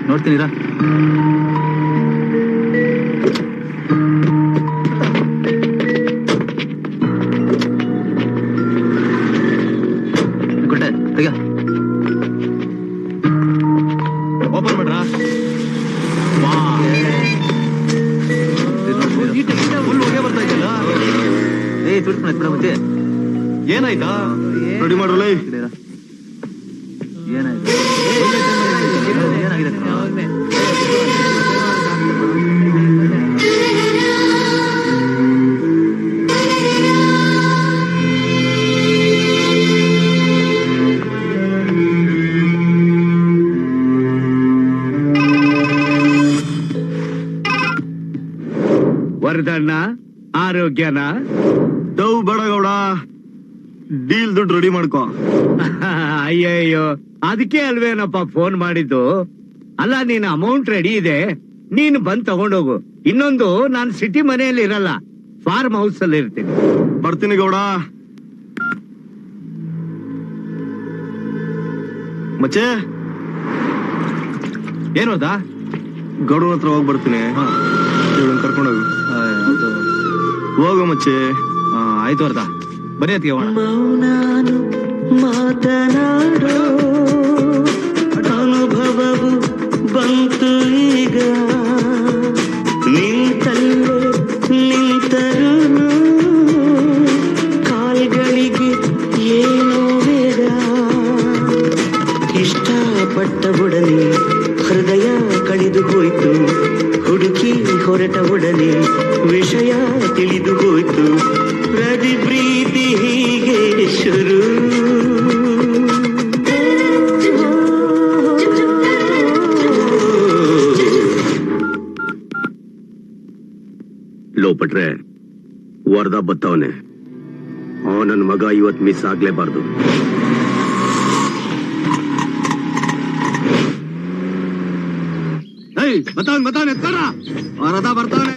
ನೋಡ್ತೀನಿರಾ. ಕೊಟ್ಟೆ ತೆಗ. ಓಪನ್ ಮಾಡ್ರ. ಫುಲ್ ಹೊಗೆ ಬರ್ತಾ ಇದೆಯಲ್ಲ. ತುಡ್ಸ್ಕೊಂಡ್ ಬಿಡ ಮತ್ತೆ. ಏನಾಯ್ತಾ? ರೆಡಿ ಮಾಡ್ರಲ್ಲ. ಏನಾಯ್ತು? ಏನಾಗಿದೆ? ವರದಣ್ಣ ಆರೋಗ್ಯನ ಡವ್ ಬೇಡ ಗೌಡ, ಡೀಲ್ ದುಡ್ಡು ರೆಡಿ ಮಾಡ್ಕೋ. ಅಯ್ಯಯ್ಯೋ, ಅದಕ್ಕೆ ಅಲ್ವೇನಪ್ಪ ಫೋನ್ ಮಾಡಿದ್ದು. ಅಲ್ಲ, ನೀನ್ ಅಮೌಂಟ್ ರೆಡಿ ಇದೆ, ನೀನ್ ಬಂದ್ ತಗೊಂಡೋಗು. ಇನ್ನೊಂದು, ನಾನ್ ಸಿಟಿ ಮನೆಯಲ್ಲಿ ಇರಲ್ಲ, ಫಾರ್ಮ್ ಹೌಸ್ ಅಲ್ಲಿ ಇರ್ತೀನಿ. ಬರ್ತೀನಿ ಗೌಡ. ಮಚ್ಚೆ ಏನು ಅದ? ಗೌಡನ ಹತ್ರ ಹೋಗಿ ಬರ್ತೀನಿ. ಕರ್ಕೊಂಡೋಗು. ಹೋಗು ಮಚ್ಚೆ. ಆಯ್ತು ಅರ್ಧ. ಬರೀ ಅತ್ತಿಗೆ ಮೌನಾನು ಮಾತನಾಡೋ ಅನುಭವವು ಬಂತು ಈಗ. ನಿಂತಲ್ಲೇ ನಿಂತರು ಕಾಲ್ಗಳಿಗೆ ಏನೋ ವೇಗ. ಇಷ್ಟಪಟ್ಟ ಒಡನೆ ಹೃದಯ ಕಳೆದು ಹೋಯ್ತು, ಹುಡುಕಿ ಹೊರಟ ಒಡನೆ ವಿಷಯ ತಿಳಿದು ಹೋಯ್ತು. ಪ್ರತಿ ಪ್ರೀತಿ ಹೀಗೆ ಶುರು. ಲೋ ಪಟ್ರೆ, ವರದ ಬತ್ತವನೆ. ನನ್ನ ಮಗ ಇವತ್ ಮಿಸ್ ಆಗ್ಲೇಬಾರ್ದು. ಬತ್ತಾವನ್ ಎತ್ತಾರ ವರದ ಬರ್ತಾವನೆ.